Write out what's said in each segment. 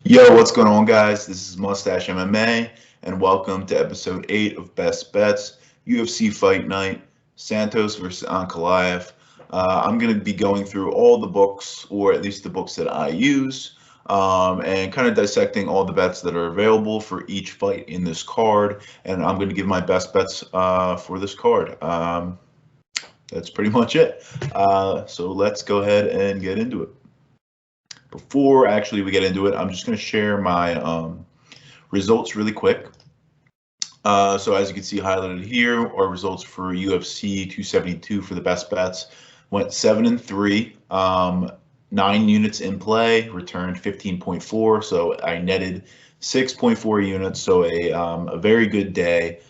Yo, what's going on, guys? This is Mustache MMA, and welcome to episode 8 of Best Bets, UFC Fight Night, Santos versus Ankalaev. I'm going to be going through all the books, or at least the books that I use, and kind of dissecting all the bets that are available for each fight in this card, and I'm going to give my best bets for this card. That's pretty much it. So let's go ahead and get into it. Before actually we get into it, I'm just going to share my results really quick. So as you can see highlighted here, our results for UFC 272 for the best bets went 7-3, 9 units in play, returned 15.4. So I netted 6.4 units. So a very good day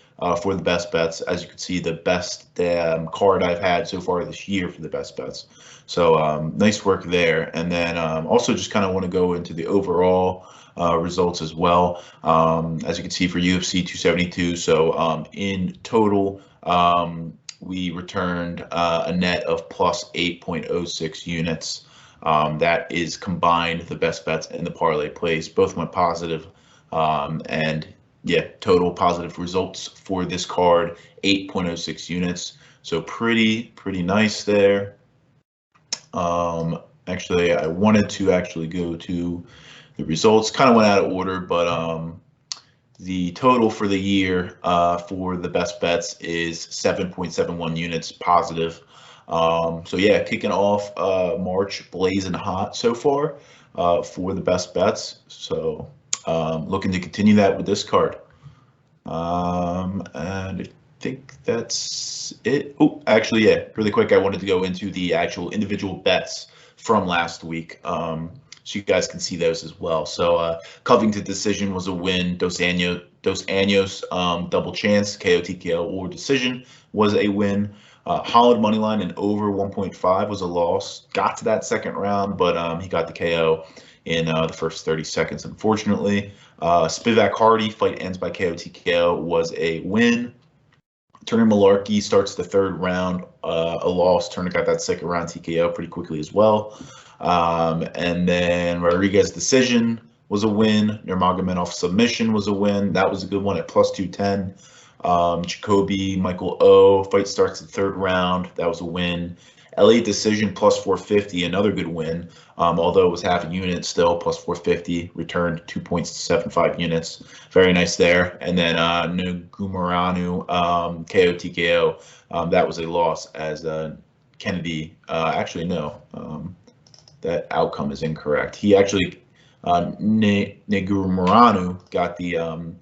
for the best bets. As you can see, the best card I've had so far this year for the best bets. So nice work there. And then also just kind of want to go into the overall results as well. As you can see for UFC 272, so in total, we returned a net of plus 8.06 units. That is combined the best bets and the parlay plays. Both went positive, and yeah, total positive results for this card, 8.06 units. So pretty nice there. Actually, I wanted to actually go to the results. Kind of went out of order, but the total for the year for the best bets is 7.71 units positive. So yeah, kicking off March blazing hot so far for the best bets. So looking to continue that with this card. And I think that's it. Oh, actually, yeah, really quick, I wanted to go into the actual individual bets from last week, so you guys can see those as well. So Covington decision was a win. Dos Anjos double chance, KO, TKO, or decision was a win. Holland moneyline and over 1.5 was a loss. Got to that second round, but he got the KO in the first 30 seconds, unfortunately. Spivak Hardy fight ends by KO, TKO was a win. Turner Malarkey starts the third round, a loss. Turner got that second round TKO pretty quickly as well. And then Rodriguez decision was a win. Nurmagomedov submission was a win. That was a good one at plus 210. Jacoby Michael O fight starts the third round. That was a win. LA decision plus 450, another good win. Although it was half a unit, still plus 450, returned 2.75 units. Very nice there. And then Ngumaranu KO TKO, that was a loss as Cannetti. Actually, no, that outcome is incorrect. He actually Ngumaranu got the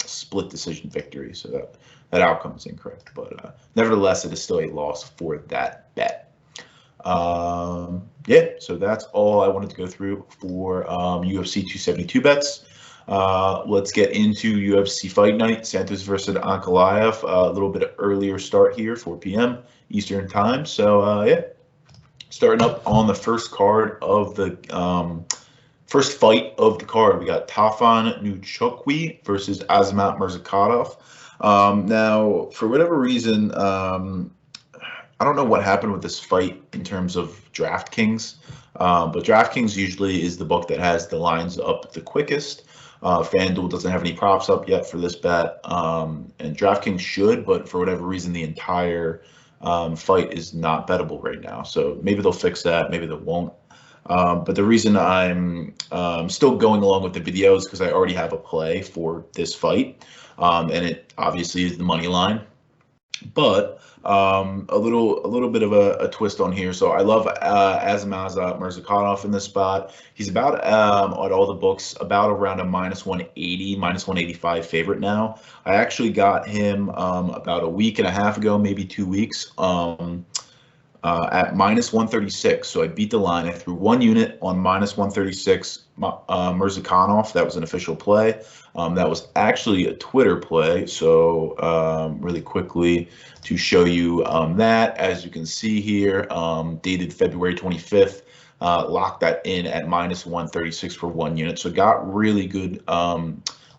split decision victory, so that outcome is incorrect. But nevertheless, it is still a loss for that bet. Yeah, so that's all I wanted to go through for UFC 272 bets. Let's get into UFC Fight Night, Santos versus Ankalaev. A little bit earlier start here, 4 p.m. Eastern time. So yeah, starting up on the first card of the first fight of the card, we got Tafon Nchukwi versus Azamat Murzakanov. Now, for whatever reason, I don't know what happened with this fight in terms of DraftKings, but DraftKings usually is the book that has the lines up the quickest. FanDuel doesn't have any props up yet for this bet, and DraftKings should, but for whatever reason, the entire fight is not bettable right now. So maybe they'll fix that, maybe they won't. But the reason I'm still going along with the video is because I already have a play for this fight, and it obviously is the money line. But a little bit of a twist on here. So I love Azamat Murzakanov in this spot. He's about on all the books about around a minus 180, minus 185 favorite now. I actually got him about a week and a half ago, maybe 2 weeks, at minus 136. So I beat the line. I threw one unit on minus 136 Murzakanov. That was an official play. That was actually a Twitter play. So really quickly to show you that, as you can see here, dated February 25th, locked that in at minus 136 for 1 unit. So got really good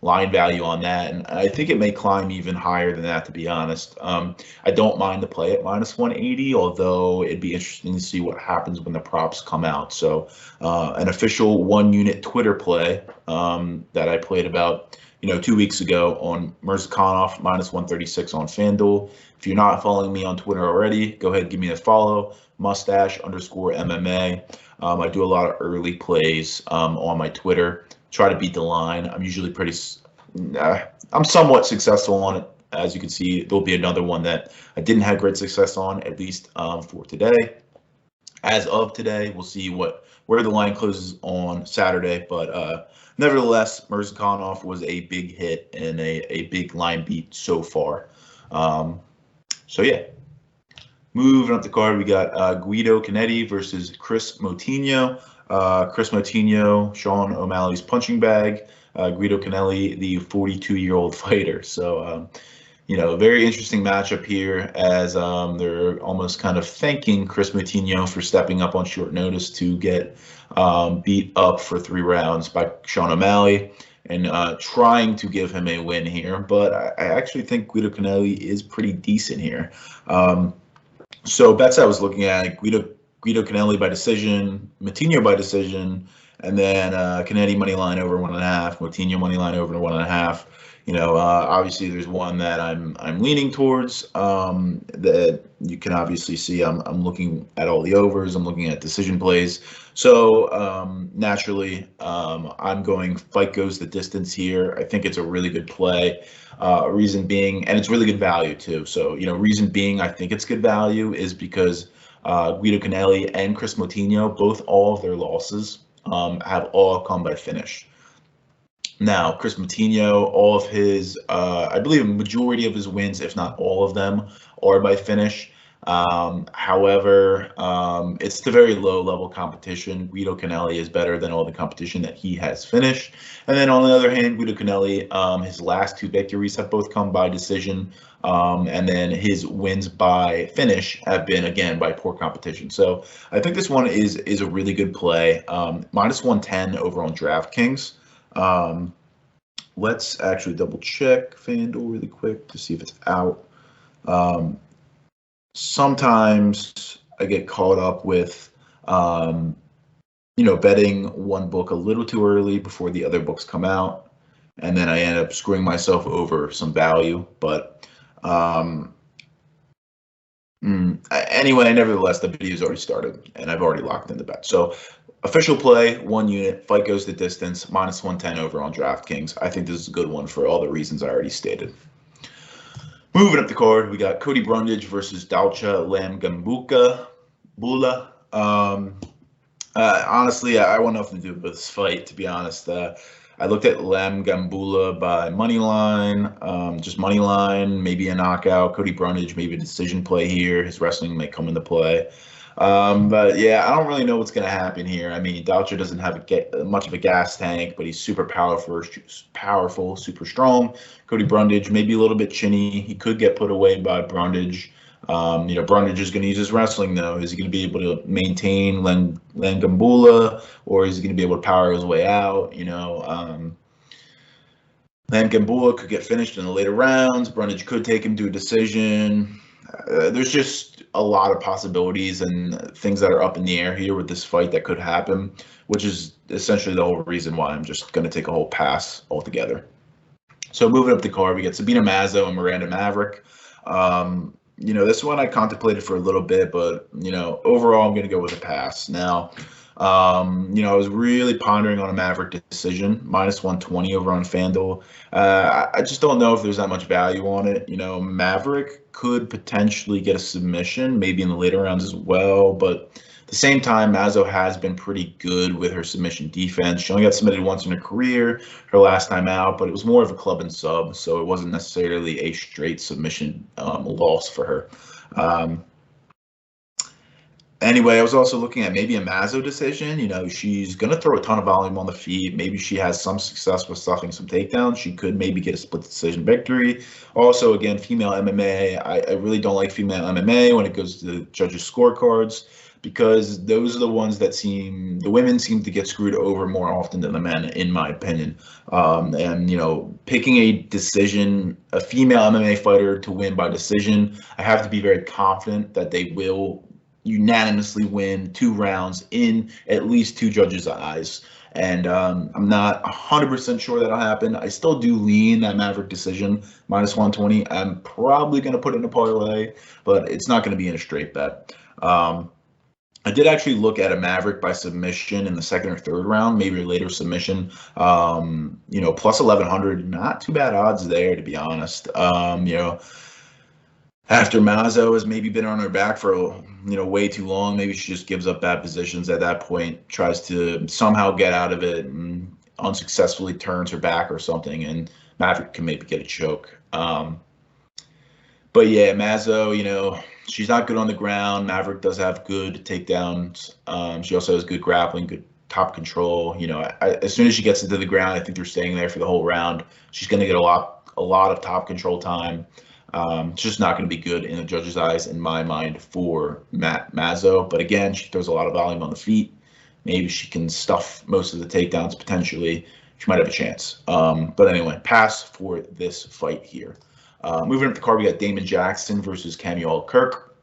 line value on that, and I think it may climb even higher than that, to be honest. I don't mind the play at -180, although it'd be interesting to see what happens when the props come out. So an official 1-unit Twitter play that I played about 2 weeks ago on Murzakanov -136 on FanDuel. If you're not following me on Twitter already, go ahead and give me a follow, mustache_MMA. I do a lot of early plays on my Twitter. Try to beat the line. I'm usually I'm somewhat successful on it. As you can see, there'll be another one that I didn't have great success on, at least for today. As of today, we'll see where the line closes on Saturday, but nevertheless, Murzakanov was a big hit and a big line beat so far. So yeah, moving up the card, we got Guido Cannetti versus Kris Moutinho. Kris Moutinho, Sean O'Malley's punching bag. Guido Cannetti, the 42-year-old fighter. So, a very interesting matchup here, as they're almost kind of thanking Kris Moutinho for stepping up on short notice to get beat up for 3 rounds by Sean O'Malley, and trying to give him a win here. But I actually think Guido Cannetti is pretty decent here. So bets I was looking at, Guido Cannetti by decision, Moutinho by decision, and then Cannetti money line over 1.5, Moutinho money line over 1.5. Obviously there's one that I'm leaning towards, that you can obviously see. I'm looking at all the overs. I'm looking at decision plays. So naturally, I'm going fight goes the distance here. I think it's a really good play. Reason being, and it's really good value too. So reason being, I think it's good value is because Guido Cannetti and Kris Moutinho, all of their losses have all come by finish. Now, Kris Moutinho, all of his, I believe a majority of his wins, if not all of them, are by finish. However, it's the very low-level competition. Guido Cannetti is better than all the competition that he has finished. And then on the other hand, Guido Cannetti, his last 2 victories have both come by decision. And then his wins by finish have been, again, by poor competition. So I think this one is a really good play. -110 over on DraftKings. Let's actually double check FanDuel really quick to see if it's out. Sometimes I get caught up with, betting one book a little too early before the other books come out, and then I end up screwing myself over some value. But anyway, nevertheless, the video's already started, and I've already locked in the bet. So official play, 1 unit, fight goes the distance, -110 over on DraftKings. I think this is a good one for all the reasons I already stated. Moving up the card, we got Cody Brundage versus Dalcha Lungiambula. Honestly, I want nothing to do with this fight, to be honest. I looked at Lungiambula by money line, just money line, maybe a knockout. Cody Brundage, maybe a decision play here. His wrestling may come into play. But yeah, I don't really know what's going to happen here. I mean, Dalcha doesn't have much of a gas tank, but he's super powerful, super strong. Cody Brundage, maybe a little bit chinny. He could get put away by Brundage. Brundage is going to use his wrestling, though. Is he going to be able to maintain Lungiambula, or is he going to be able to power his way out? Lungiambula could get finished in the later rounds. Brundage could take him to a decision. There's just a lot of possibilities and things that are up in the air here with this fight that could happen, which is essentially the whole reason why I'm just going to take a whole pass altogether. So moving up the card, we get Sabina Mazo and Miranda Maverick. This one I contemplated for a little bit, but, overall I'm going to go with a pass. Now, I was really pondering on a Maverick decision, -120 over on FanDuel. I just don't know if there's that much value on it. Maverick could potentially get a submission, maybe in the later rounds as well. But at the same time, Mazo has been pretty good with her submission defense. She only got submitted once in her career, her last time out, but it was more of a club and sub, so it wasn't necessarily a straight submission loss for her. Anyway, I was also looking at maybe a Mazo decision. She's going to throw a ton of volume on the feet. Maybe she has some success with stuffing some takedowns. She could maybe get a split decision victory. Also, again, female MMA. I really don't like female MMA when it goes to the judges' scorecards. because those are the ones that the women seem to get screwed over more often than the men, in my opinion. And, you know, picking a female MMA fighter to win by decision, I have to be very confident that they will unanimously win 2 rounds in at least 2 judges' eyes. And I'm not 100% sure that'll happen. I still do lean that Maverick decision, -120. I'm probably going to put it in a parlay, but it's not going to be in a straight bet. I did actually look at a Maverick by submission in the 2nd or 3rd round, maybe a later submission. You know, plus 1,100, not too bad odds there, to be honest. You know, after Mazo has maybe been on her back for, you know, way too long, maybe she just gives up bad positions at that point, tries to somehow get out of it and unsuccessfully turns her back or something, and Maverick can maybe get a choke. But yeah, Mazo, you know, she's not good on the ground. Maverick does have good takedowns. She also has good grappling, good top control. You know, as soon as she gets into the ground, I think they're staying there for the whole round. She's going to get a lot of top control time. It's just not going to be good in the judges' eyes, in my mind, for Mazo. But again, she throws a lot of volume on the feet. Maybe she can stuff most of the takedowns potentially. She might have a chance. But anyway, pass for this fight here. Moving up the card, we got Damon Jackson versus Kamuela Kirk.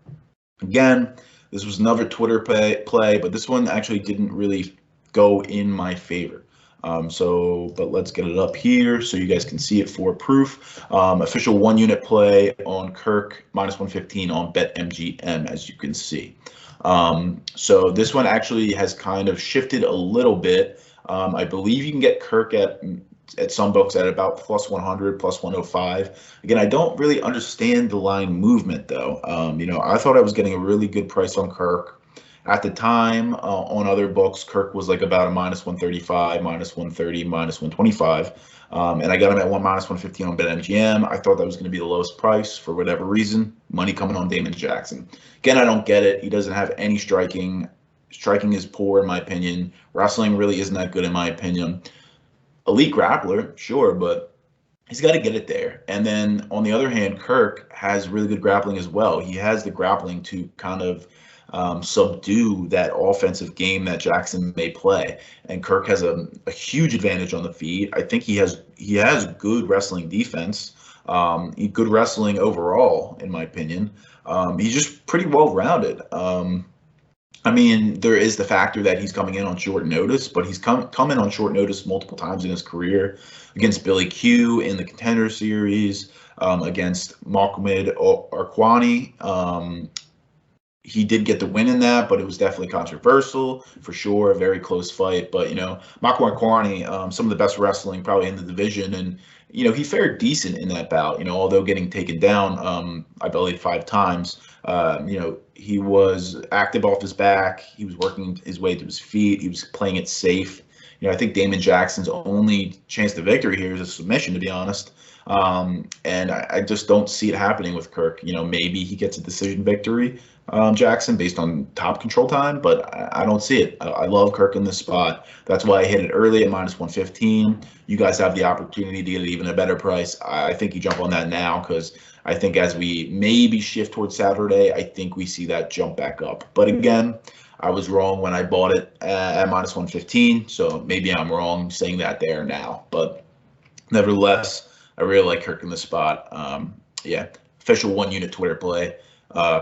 Again, this was another Twitter play, but this one actually didn't really go in my favor. But let's get it up here so you guys can see it for proof. Official 1-unit play on Kirk, -115 on BetMGM, as you can see. So this one actually has kind of shifted a little bit. I believe you can get Kirk at some books at about +100, +105. Again, I don't really understand the line movement, though. You know, I thought I was getting a really good price on Kirk. At the time, on other books, Kirk was like about a -135, -130, -125. And I got him at -115 on BetMGM. I thought that was going to be the lowest price for whatever reason. Money coming on Damon Jackson. Again, I don't get it. He doesn't have any striking. Striking is poor, in my opinion. Wrestling really isn't that good, in my opinion. Elite grappler, sure, but he's got to get it there. And then on the other hand, Kirk has really good grappling as well. He has the grappling to kind of subdue that offensive game that Jackson may play. And Kirk has a huge advantage on the feet. I think he has good wrestling defense, good wrestling overall, in my opinion. He's just pretty well-rounded. I mean, there is the factor that he's coming in on short notice, but he's come in on short notice multiple times in his career, against Billy Q in the Contender Series, against Mohamed Arkwani. He did get the win in that, but it was definitely controversial, for sure, a very close fight. But, you know, Mohamed Arkwani, some of the best wrestling probably in the division, and, you know, he fared decent in that bout, you know, although getting taken down, I believe 5 times. You know, he was active off his back. He was working his way to his feet. He was playing it safe. You know, I think Damon Jackson's only chance to victory here is a submission, to be honest. And I just don't see it happening with Kirk. You know, maybe he gets a decision victory, Jackson, based on top control time, but I don't see it. I love Kirk in this spot. That's why I hit it early at -115. You guys have the opportunity to get it even a better price. I think you jump on that now, because I think as we maybe shift towards Saturday, I think we see that jump back up. But again, I was wrong when I bought it at -115, so maybe I'm wrong saying that there now. But nevertheless, I really like Kirk in this spot. Yeah, official 1-unit Twitter play.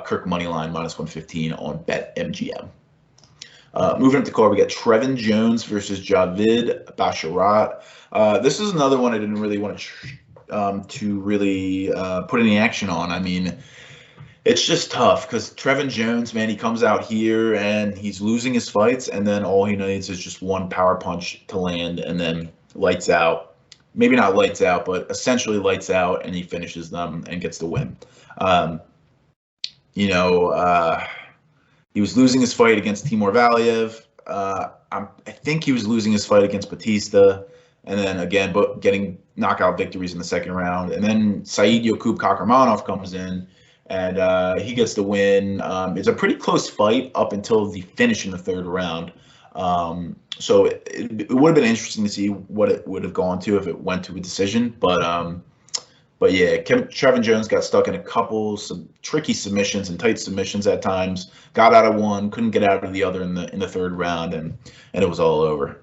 Kirk moneyline -115 on BetMGM. Moving up the card, we got Trevin Jones versus Javid Basharat. This is another one I didn't really want to really put any action on. I mean, it's just tough because Trevin Jones, man, he comes out here and he's losing his fights, and then all he needs is just one power punch to land, and then lights out. Maybe not lights out, but essentially lights out, and he finishes them and gets the win. You know, he was losing his fight against Timur Valiev. I think he was losing his fight against Batista, and then again, but getting knockout victories in the 2nd round. And then Said Yakub Kakramanov comes in, and he gets the win. It's a pretty close fight up until the finish in the 3rd round. So it would have been interesting to see what it would have gone to if it went to a decision. But But yeah, Trevin Jones got stuck in a couple some tricky submissions and tight submissions at times. Got out of one, couldn't get out of the other in the third round, and it was all over.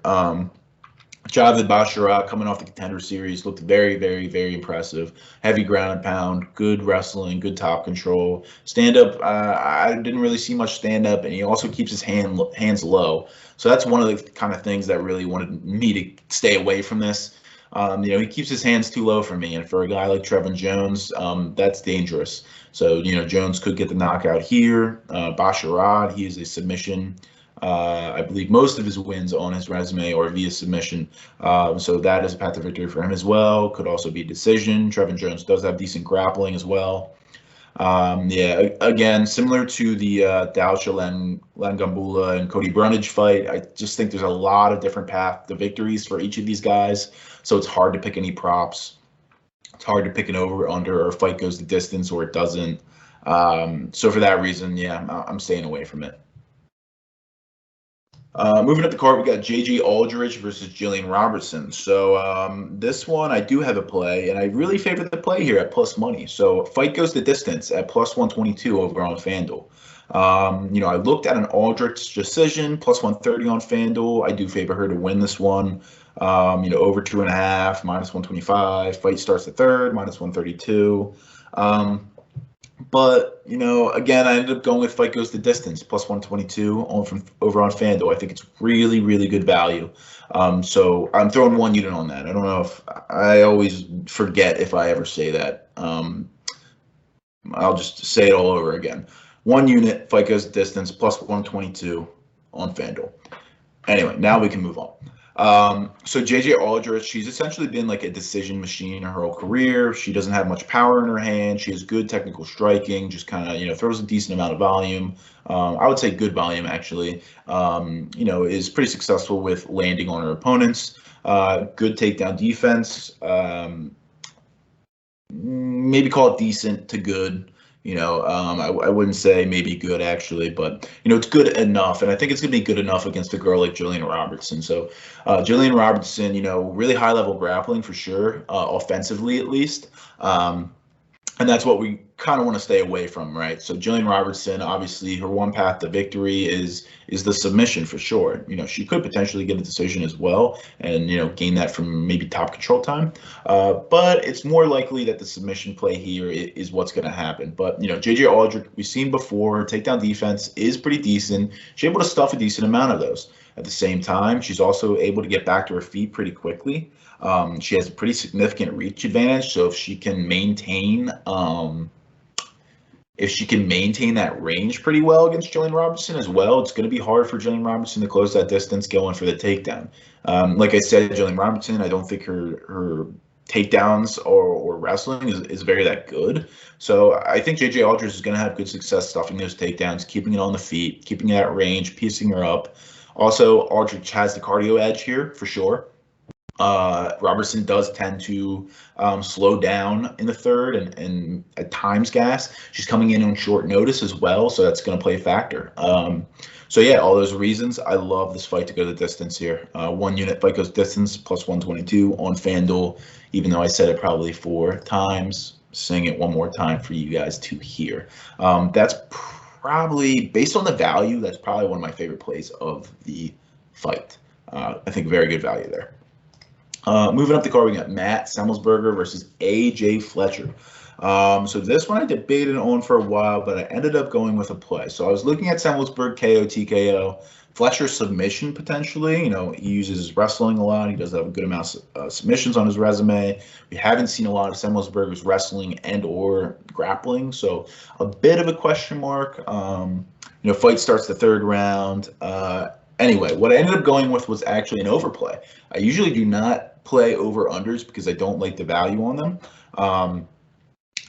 Javid Basharat coming off the Contender Series looked very, very, very impressive. Heavy ground and pound, good wrestling, good top control. Stand up, I didn't really see much stand up, and he also keeps his hands low. So that's one of the kind of things that really wanted me to stay away from this. He keeps his hands too low for me, and for a guy like Trevin Jones, that's dangerous. So, Jones could get the knockout here. Basharat, he is a submission. I believe most of his wins on his resume are via submission. So that is a path to victory for him as well. Could also be decision. Trevin Jones does have decent grappling as well. Again, similar to the Dalcha, Lungiambula, and Cody Brundage fight, I just think there's a lot of different paths to victories for each of these guys. So it's hard to pick any props. It's hard to pick an over, under, or fight goes the distance or it doesn't. So for that reason, I'm staying away from it. Moving up the card, we got J.J. Aldrich versus Gillian Robertson. So this one, I do have a play, and I really favor the play here at plus money. So fight goes the distance at plus 122 over on FanDuel. I looked at an Aldrich decision, plus 130 on FanDuel. I do favor her to win this one. Over 2.5, minus 125. Fight starts the third, minus 132. But, again, I ended up going with fight goes the distance, plus 122 over on FanDuel. I think it's really, really good value. So I'm throwing 1 unit on that. I don't know if I always forget if I ever say that. I'll just say it all over again. 1 unit, fight goes the distance, plus 122 on FanDuel. Anyway, now we can move on. So J.J. Aldrich, she's essentially been like a decision machine her whole career. She doesn't have much power in her hand. She has good technical striking, just kind of, throws a decent amount of volume. I would say good volume, actually. Is pretty successful with landing on her opponents. Good takedown defense. Maybe call it decent to good. I wouldn't say maybe good, actually, but, it's good enough. And I think it's going to be good enough against a girl like Gillian Robertson. So Gillian Robertson, really high level grappling for sure, offensively at least. And that's what we kind of want to stay away from, right? So Gillian Robertson, obviously, her one path to victory is the submission for sure. She could potentially get a decision as well and, gain that from maybe top control time. But it's more likely that the submission play here is what's going to happen. But, J.J. Aldrich, we've seen before, takedown defense is pretty decent. She's able to stuff a decent amount of those. At the same time, she's also able to get back to her feet pretty quickly. She has a pretty significant reach advantage. So if she can maintain that range pretty well against Gillian Robertson as well, it's going to be hard for Gillian Robertson to close that distance going for the takedown. Like I said, Gillian Robertson, I don't think her takedowns or wrestling is very that good. So I think J.J. Aldrich is going to have good success stuffing those takedowns, keeping it on the feet, keeping it at range, piecing her up. Also, Aldrich has the cardio edge here for sure. Robertson does tend to slow down in the third and at times gas. She's coming in on short notice as well, so that's going to play a factor. So yeah, all those reasons, I love this fight to go the distance here. 1 unit fight goes distance, plus 122 on FanDuel, even though I said it probably 4 times. Saying it one more time for you guys to hear. That's probably, based on the value, that's probably one of my favorite plays of the fight. I think very good value there. Moving up the card, we got Matt Semelsberger versus AJ Fletcher. So this one I debated on for a while, but I ended up going with a play. So I was looking at Semelsberger KO, TKO, Fletcher submission potentially. He uses his wrestling a lot. He does have a good amount of submissions on his resume. We haven't seen a lot of Semelsberger's wrestling and or grappling, so a bit of a question mark. Fight starts the third round. Anyway, what I ended up going with was actually an overplay. I usually do not play over-unders because I don't like the value on them.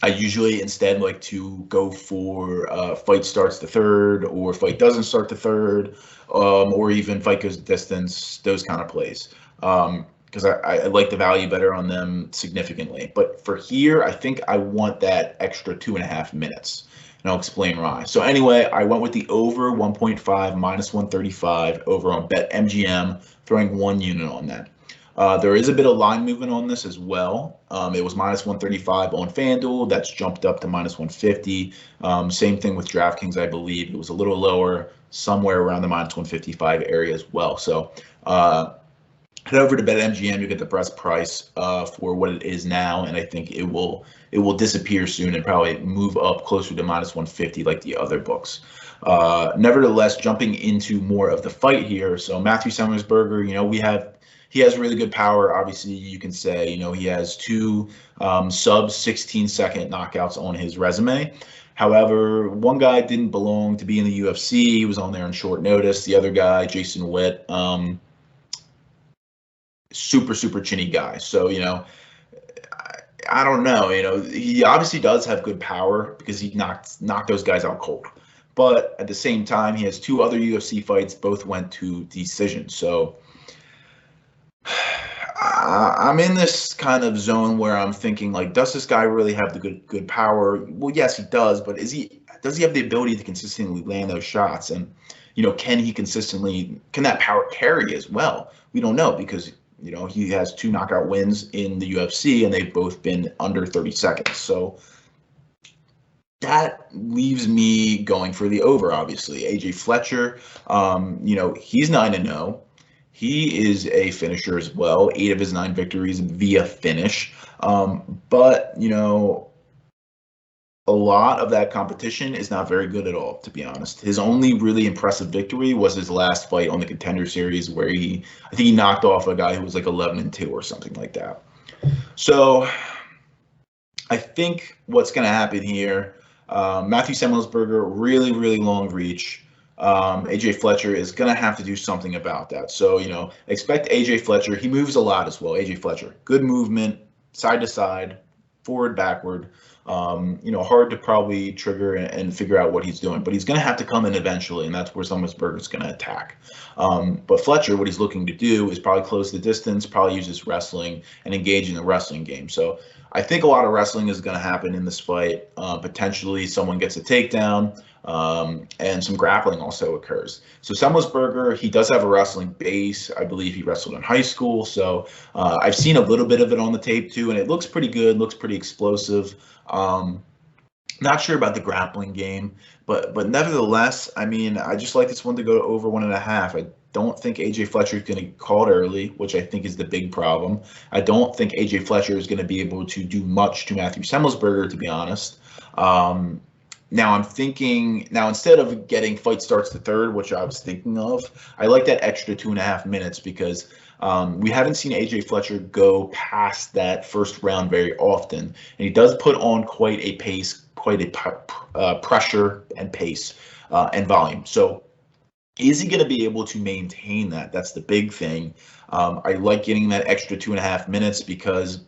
I usually instead like to go for fight starts the third or fight doesn't start the third, or even fight goes the distance, those kind of plays. Because I like the value better on them significantly. But for here, I think I want that extra 2.5 minutes. And I'll explain why. So anyway, I went with the over 1.5 minus 135 over on BetMGM, throwing 1 unit on that. There is a bit of line movement on this as well. It was minus 135 on FanDuel. That's jumped up to minus 150. Same thing with DraftKings, I believe. It was a little lower, somewhere around the minus 155 area as well. So head over to BetMGM. You get the best price for what it is now, and I think it will disappear soon and probably move up closer to minus 150 like the other books. Nevertheless, jumping into more of the fight here. So Matthew Semelsberger, he has really good power. Obviously, you can say, he has two sub 16-second knockouts on his resume. However, one guy didn't belong to be in the UFC. He was on there on short notice. The other guy, Jason Witt, super chinny guy. So, I don't know. He obviously does have good power because he knocked those guys out cold. But at the same time, he has two other UFC fights. Both went to decision. So I'm in this kind of zone where I'm thinking, like, does this guy really have the good power? Well, yes, he does. But does he have the ability to consistently land those shots? And, can that power carry as well? We don't know because he has two knockout wins in the UFC, and they've both been under 30 seconds. So that leaves me going for the over, obviously. AJ Fletcher, he's 9-0. He is a finisher as well. 8 of his 9 victories via finish. But, a lot of that competition is not very good at all, to be honest. His only really impressive victory was his last fight on the Contender Series, where I think he knocked off a guy who was like 11-2 or something like that. So I think what's going to happen here, Matthew Semelsberger, really long reach. AJ Fletcher is going to have to do something about that. So, expect AJ Fletcher. He moves a lot as well. AJ Fletcher, good movement, side to side, forward, backward. Hard to probably trigger and figure out what he's doing, but he's going to have to come in eventually, and that's where Semelsberger is going to attack. But Fletcher, what he's looking to do is probably close the distance, probably use his wrestling and engage in the wrestling game. So I think a lot of wrestling is going to happen in this fight. Potentially someone gets a takedown, and some grappling also occurs. So Semelsberger, he does have a wrestling base. I believe he wrestled in high school. So I've seen a little bit of it on the tape too, and it looks pretty good, looks pretty explosive. Not sure about the grappling game, but nevertheless, I just like this one to go over 1.5. I don't think AJ Fletcher is going to get called early, which I think is the big problem. I don't think AJ Fletcher is going to be able to do much to Matthew Semelsberger, to be honest. Now I'm thinking, instead of getting fight starts to third, which I was thinking of, I like that extra 2.5 minutes because we haven't seen AJ Fletcher go past that first round very often. And he does put on quite a pace, quite a pressure and pace and volume. So is he going to be able to maintain that? That's the big thing. I like getting that extra 2.5 minutes because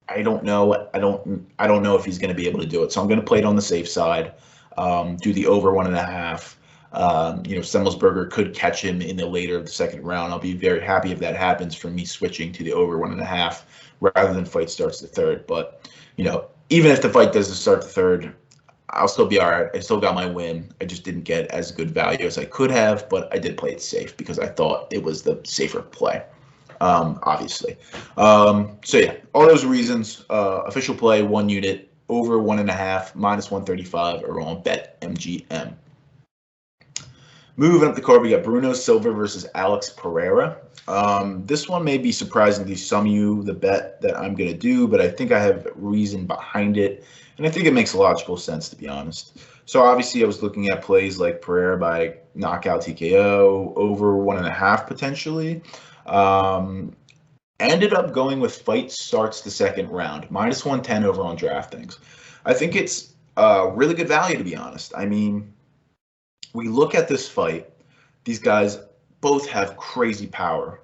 I don't know. I don't know if he's going to be able to do it. So I'm going to play it on the safe side. Do the over 1.5. Semelsberger could catch him in the later of the second round. I'll be very happy if that happens for me switching to the over 1.5 rather than fight starts to third. But even if the fight doesn't start to third, I'll still be all right. I still got my win. I just didn't get as good value as I could have, but I did play it safe because I thought it was the safer play. Obviously. So yeah, all those reasons, official play, 1 unit, over 1.5, minus 135, or on BetMGM. Moving up the card, we got Bruno Silva versus Alex Pereira. This one may be surprising to some of you, the bet that I'm going to do, but I think I have reason behind it, and I think it makes logical sense, to be honest. So obviously I was looking at plays like Pereira by knockout TKO, over 1.5 potentially. Ended up going with fight starts the second round, minus 110 over on DraftKings. I think it's really good value, to be honest. We look at this fight, these guys both have crazy power.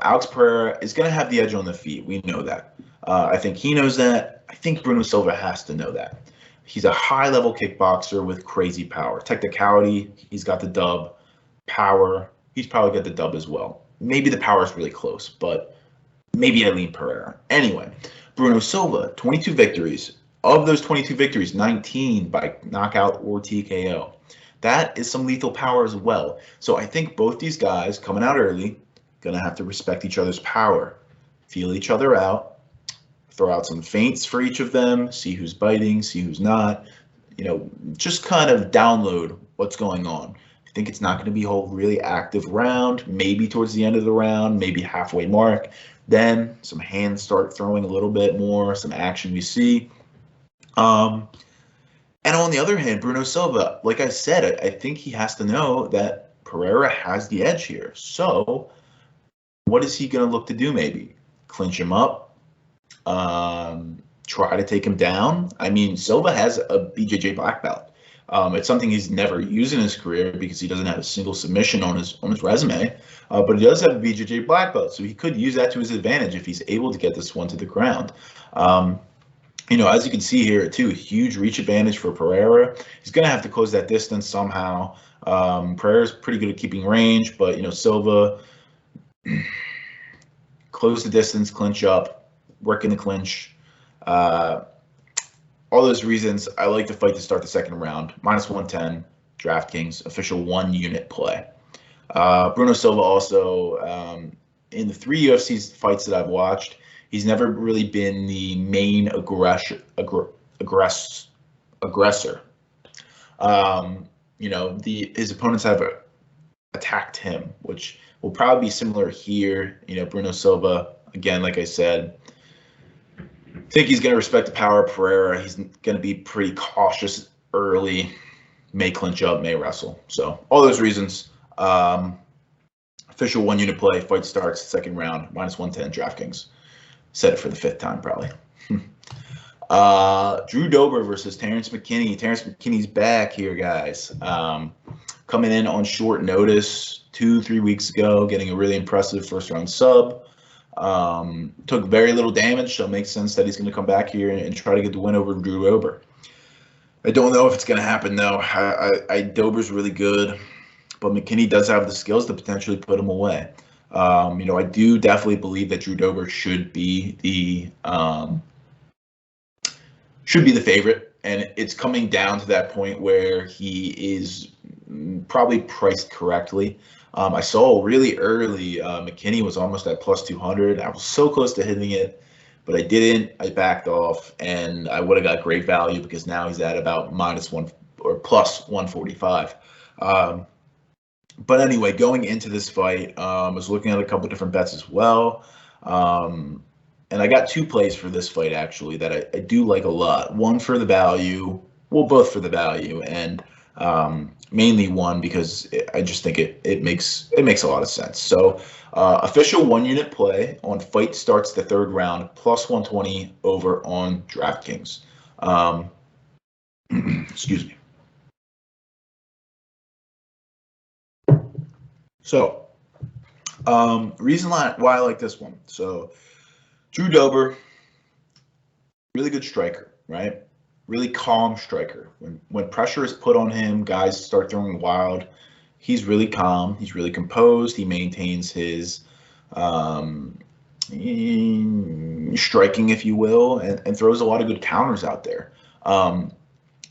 Alex Pereira is going to have the edge on the feet. We know that. I think he knows that. I think Bruno Silva has to know that. He's a high-level kickboxer with crazy power. Technicality, he's got the dub. Power, he's probably got the dub as well. Maybe the power is really close, but maybe I lean Pereira. Anyway, Bruno Silva, 22 victories. Of those 22 victories, 19 by knockout or TKO. That is some lethal power as well. So I think both these guys coming out early, going to have to respect each other's power. feel each other out, throw out some feints for each of them, see who's biting, see who's not, just kind of download what's going on. I think it's not going to be a whole really active round, maybe towards the end of the round, maybe halfway mark. Then some hands start throwing a little bit more, some action we see. And on the other hand, Bruno Silva, like I said, I think he has to know that Pereira has the edge here. So what is he going to look to do maybe? Clinch him up? Try to take him down? I mean, Silva has a BJJ black belt. It's something he's never used in his career because he doesn't have a single submission on his resume. But he does have a BJJ black belt, so he could use that to his advantage if he's able to get this one to the ground. As you can see here, too, huge reach advantage for Pereira. He's going to have to close that distance somehow. Pereira's pretty good at keeping range, but, Silva, close the distance, clinch up, work in the clinch. All those reasons, I like to fight to start the second round. -110, DraftKings, official 1 unit play. Bruno Silva also, in the 3 UFC fights that I've watched, he's never really been the main aggressor. His opponents have attacked him, which will probably be similar here. Bruno Silva, again, like I said, I think he's going to respect the power of Pereira. He's going to be pretty cautious early, may clinch up, may wrestle. So all those reasons, official 1 unit play, fight starts, second round, -110, DraftKings. Said it for the 5th time, probably. Drew Dober versus Terrence McKinney. Terrence McKinney's back here, guys. Coming in on short notice 2-3 weeks ago, getting a really impressive first-round sub. Took very little damage, so it makes sense that he's going to come back here and try to get the win over Drew Dober. I don't know if it's going to happen, though. Dober's really good, but McKinney does have the skills to potentially put him away. I do definitely believe that Drew Dober should be the favorite, and it's coming down to that point where he is probably priced correctly. I saw really early McKinney was almost at +200. I was so close to hitting it, but I didn't. I backed off, and I would have got great value because now he's at about -1 or +145. But anyway, going into this fight, I was looking at a couple different bets as well. And I got 2 plays for this fight, actually, that I do like a lot. One for the value, well, both for the value, and mainly one because I just think it makes a lot of sense. So official 1 unit play on fight starts the 3rd round, +120 over on DraftKings. Excuse me. So, reason why I like this one. So, Drew Dober, really good striker, right? Really calm striker. When pressure is put on him, guys start throwing wild. He's really calm. He's really composed. He maintains his striking, if you will, and throws a lot of good counters out there.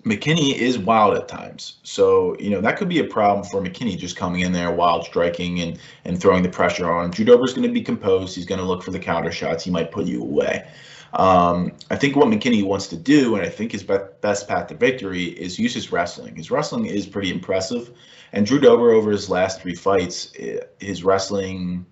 McKinney is wild at times. So, that could be a problem for McKinney just coming in there, wild striking and throwing the pressure on him. Drew Dober's going to be composed. He's going to look for the counter shots. He might put you away. I think what McKinney wants to do, and I think his best path to victory, is use his wrestling. His wrestling is pretty impressive. And Drew Dober, over his last 3 fights, his wrestling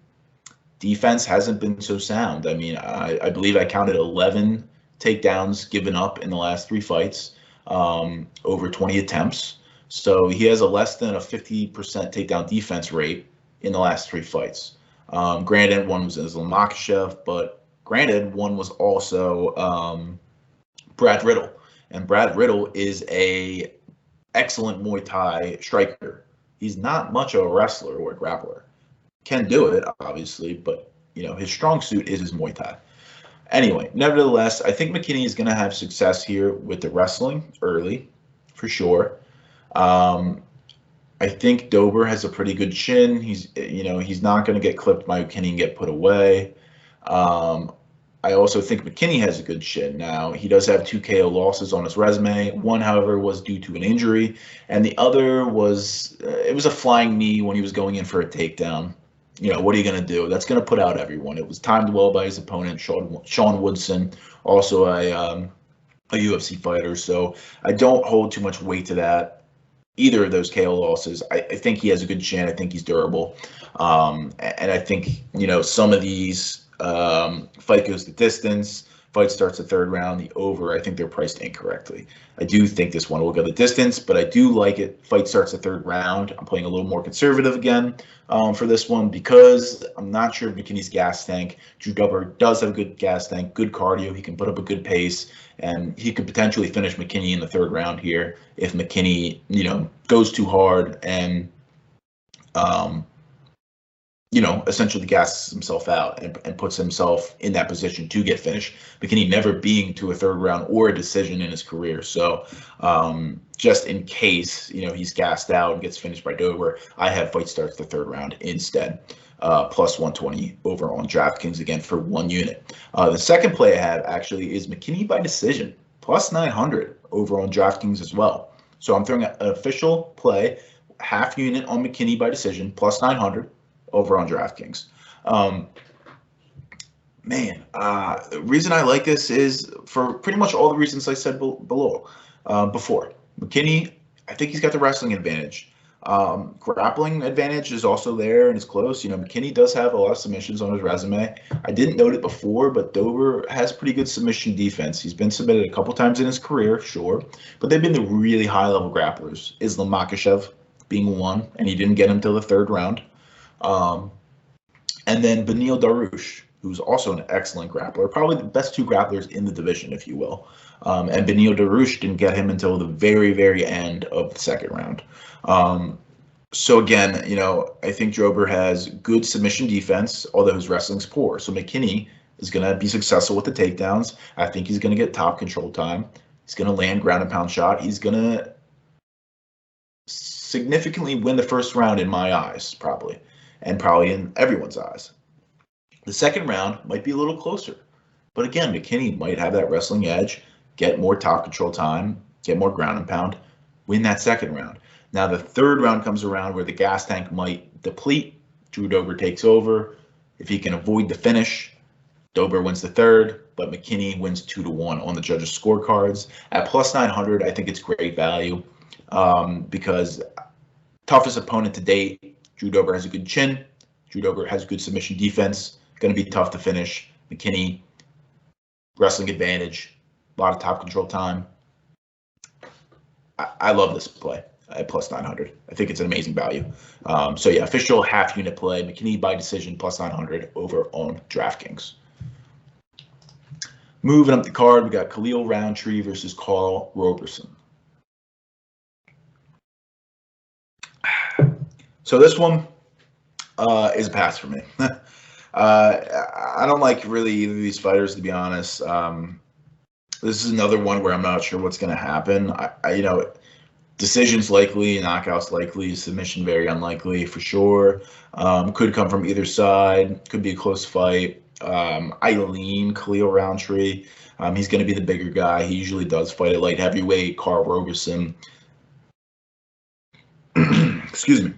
defense hasn't been so sound. I mean, I believe I counted 11 takedowns given up in the last 3 fights. Over 20 attempts. So he has a less than a 50% takedown defense rate in the last 3 fights. Granted, one was Islam Makhachev, but granted, one was also Brad Riddle. And Brad Riddle is a excellent Muay Thai striker. He's not much of a wrestler or a grappler. Can do it, obviously, but his strong suit is his Muay Thai. Anyway, nevertheless, I think McKinney is going to have success here with the wrestling early, for sure. I think Dober has a pretty good chin. He's not going to get clipped by McKinney and get put away. I also think McKinney has a good chin. Now, he does have 2 KO losses on his resume. One, however, was due to an injury, and the other was it was a flying knee when he was going in for a takedown. what are you going to do? That's going to put out everyone. It was timed well by his opponent, Sean Woodson, also a UFC fighter. So I don't hold too much weight to that. Either of those KO losses, I think he has a good chin. I think he's durable. And I think, some of these fight goes the distance, fight starts the third round, the over, I think they're priced incorrectly. I do think this one will go the distance, but I do like it. Fight starts the third round. I'm playing a little more conservative again for this one because I'm not sure if McKinney's gas tank. Drew Dober does have a good gas tank, good cardio. He can put up a good pace, and he could potentially finish McKinney in the third round here if McKinney, goes too hard and essentially gasses himself out and puts himself in that position to get finished. McKinney never being to a third round or a decision in his career. So just in case, he's gassed out and gets finished by Dober, I have fight starts the third round instead. Plus 120 over on DraftKings again for 1 unit. The second play I have actually is McKinney by decision, plus 900 over on DraftKings as well. So I'm throwing an official play, half unit on McKinney by decision, plus 900. Over on DraftKings. The reason I like this is for pretty much all the reasons I said before. McKinney, I think he's got the wrestling advantage. Grappling advantage is also there and is close. McKinney does have a lot of submissions on his resume. I didn't note it before, but Dober has pretty good submission defense. He's been submitted a couple times in his career, sure, but they've been the really high-level grapplers. Islam Makhachev being one, and he didn't get him till the third round. And then Beneil Dariush, who's also an excellent grappler, probably the best two grapplers in the division, if you will. And Beneil Dariush didn't get him until the very, very end of the second round. So again, I think Drober has good submission defense, although his wrestling's poor. So McKinney is going to be successful with the takedowns. I think he's going to get top control time. He's going to land ground and pound shot. He's going to significantly win the first round in my eyes, probably. And probably in everyone's eyes. The second round might be a little closer. But again, McKinney might have that wrestling edge, get more top control time, get more ground and pound, win that second round. Now the third round comes around where the gas tank might deplete. Drew Dober takes over. If he can avoid the finish, Dober wins the third, but McKinney wins 2-1 on the judges' scorecards. At plus 900, I think it's great value because toughest opponent to date, Drew Dober has a good chin. Drew Dober has good submission defense. Going to be tough to finish. McKinney, wrestling advantage, a lot of top control time. I love this play at plus 900. I think it's an amazing value. So yeah, official half unit play. McKinney by decision plus 900 over on DraftKings. Moving up the card, we got Khalil Roundtree versus Carl Robertson. So this one is a pass for me. I don't like really either of these fighters, to be honest. This is another one where I'm not sure what's going to happen. Decisions likely, knockouts likely, submission very unlikely for sure. Could come from either side. Could be a close fight. I lean Khalil Roundtree. He's going to be the bigger guy. He usually does fight at light heavyweight. Carl Robertson. Excuse me.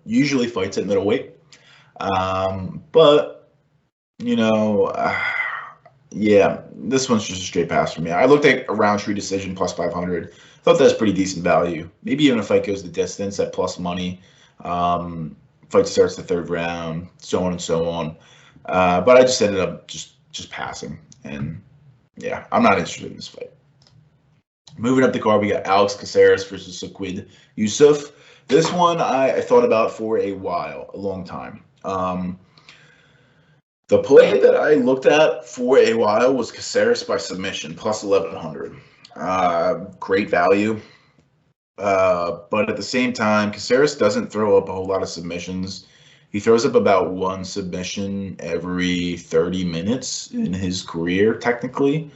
Usually fights at middleweight. But, yeah, this one's just a straight pass for me. I looked at a Roundtree decision plus 500. Thought that was pretty decent value. Maybe even if fight goes the distance at plus money. Fight starts the third round, so on and so on. But I just ended up just passing. And, yeah, I'm not interested in this fight. Moving up the card, we got Alex Caceres versus Saqib Yusuf. This one I thought about for a long time. The play that I looked at for a while was Caceres by submission, plus 1,100. Great value. But at the same time, Caceres doesn't throw up a whole lot of submissions. He throws up about one submission every 30 minutes in his career, technically.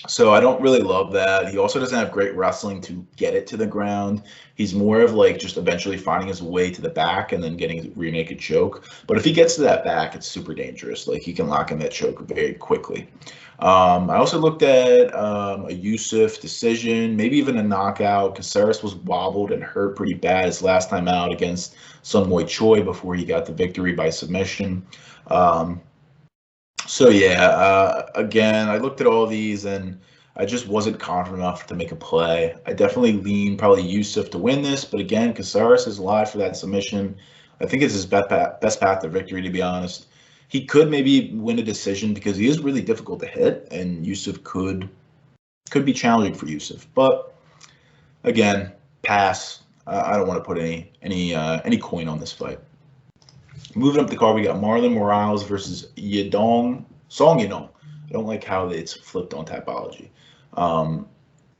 So I don't really love that. He also doesn't have great wrestling to get it to the ground. He's more of like just eventually finding his way to the back and then getting a rear naked choke. But if he gets to that back, it's super dangerous. Like he can lock in that choke very quickly. I also looked at a Yusuf decision, maybe even a knockout. Caceres was wobbled and hurt pretty bad his last time out against Sun Moy Choi before he got the victory by submission. So yeah, again, I looked at all these and I just wasn't confident enough to make a play. I definitely lean probably Yusuf to win this, but again, Caceres is live for that submission. I think it's his best path to victory, to be honest. He could maybe win a decision because he is really difficult to hit, and Yusuf could be challenging for Yusuf. But again, pass. I don't want to put any coin on this fight. Moving up the card, we got Marlon Morales versus Song Yadong. I don't like how it's flipped on Tapology.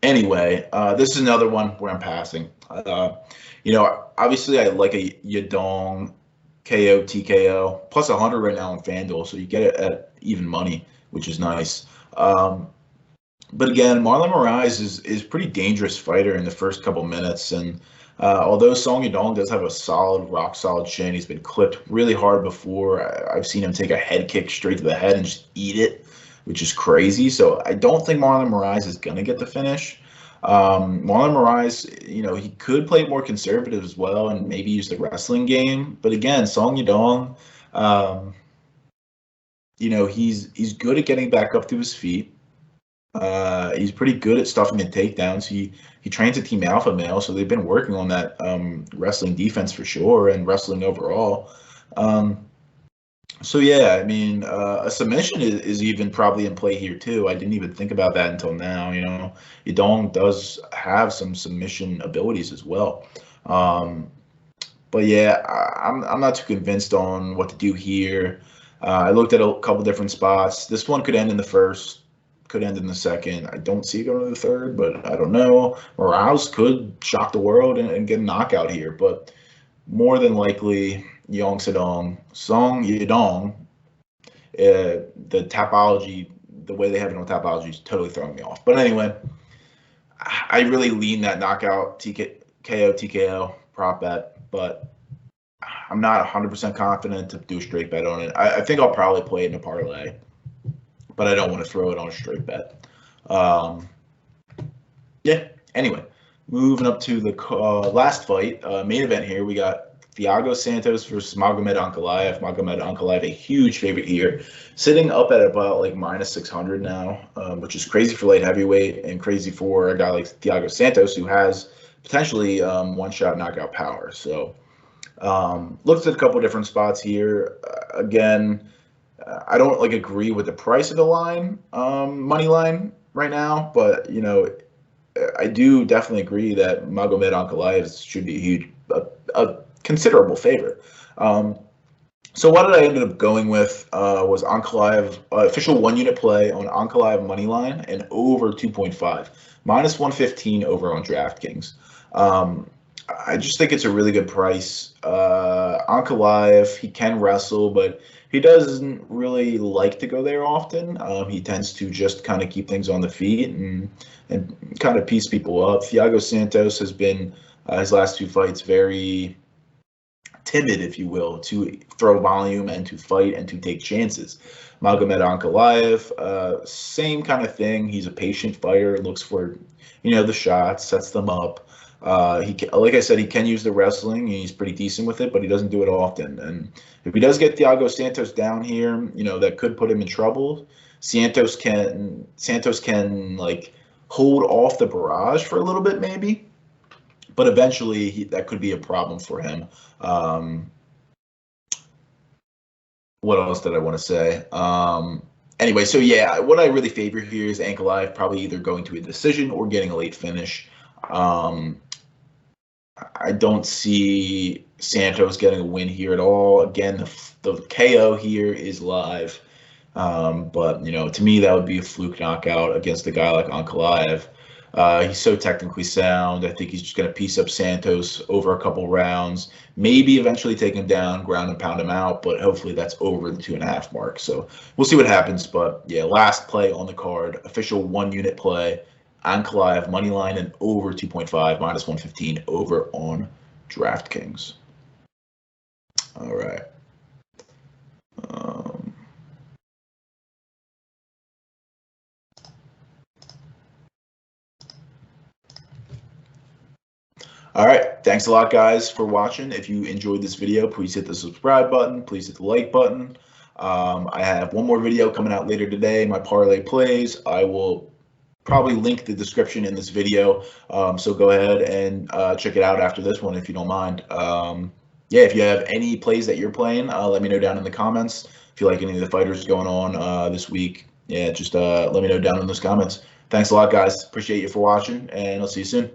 Anyway, this is another one where I'm passing. Obviously I like a Yadong KO TKO plus 100 right now on FanDuel, so you get it at even money, which is nice. But again, Marlon Moraes is pretty dangerous fighter in the first couple minutes, and although Song Yadong does have a solid, rock-solid chin, he's been clipped really hard before. I've seen him take a head kick straight to the head and just eat it, which is crazy. So I don't think Marlon Moraes is going to get the finish. Marlon Moraes, he could play more conservative as well and maybe use the wrestling game. But again, Song Yadong, he's good at getting back up to his feet. He's pretty good at stuffing and takedowns. He trains a Team Alpha male, so they've been working on that wrestling defense for sure and wrestling overall. So yeah, I mean, a submission is even probably in play here too. I didn't even think about that until now. Yadong does have some submission abilities as well. But yeah, I'm not too convinced on what to do here. I looked at a couple different spots. This one could end in the first. Could end in the second. I don't see it going to the third, but I don't know. Morales could shock the world and get a knockout here, but more than likely, Song Yadong, the Tapology, the way they have it on Tapology is totally throwing me off. But anyway, I really lean that knockout TKO prop bet, but I'm not 100% confident to do a straight bet on it. I think I'll probably play it in a parlay, but I don't want to throw it on a straight bet. Anyway, moving up to the last fight, main event here, we got Thiago Santos versus Magomed Ankalaev. Magomed Ankalaev, a huge favorite here, sitting up at about like minus 600 now, which is crazy for light heavyweight and crazy for a guy like Thiago Santos, who has potentially one-shot knockout power. So looked at a couple different spots here. Again, I don't agree with the price of the line, money line right now, but I do definitely agree that Magomed Ankalaev should be a considerable favorite. So what did I end up going with was Ankalaev, official 1-unit play on Ankalaev money line and over 2.5, minus 115 over on DraftKings. I just think it's a really good price. Ankalaev, he can wrestle, but he doesn't really like to go there often. He tends to just kind of keep things on the feet and kind of piece people up. Thiago Santos has been, his last 2 fights, very timid, if you will, to throw volume and to fight and to take chances. Magomed Ankalaev, same kind of thing. He's a patient fighter, looks for, the shots, sets them up. Like I said, he can use the wrestling. And he's pretty decent with it, but he doesn't do it often. And if he does get Thiago Santos down here, that could put him in trouble. Santos can hold off the barrage for a little bit, maybe, but eventually that could be a problem for him. What else did I want to say? Anyway, so yeah, what I really favor here is Ankalaev probably either going to a decision or getting a late finish. I don't see Santos getting a win here at all. Again, the KO here is live. But, to me, that would be a fluke knockout against a guy like Ankalaev. He's so technically sound. I think he's just going to piece up Santos over a couple rounds, maybe eventually take him down, ground and pound him out, but hopefully that's over the 2.5 mark. So we'll see what happens. But yeah, last play on the card, official 1-unit play, Ankalaev money line and over 2.5, -115 over on DraftKings. All right. All right. Thanks a lot, guys, for watching. If you enjoyed this video, please hit the subscribe button. Please hit the like button. I have one more video coming out later today, my parlay plays. I will probably link the description in this video. So go ahead and check it out after this one if you don't mind. Yeah, if you have any plays that you're playing, let me know down in the comments. If you like any of the fighters going on this week, yeah, just let me know down in those comments. Thanks a lot, guys. Appreciate you for watching, and I'll see you soon.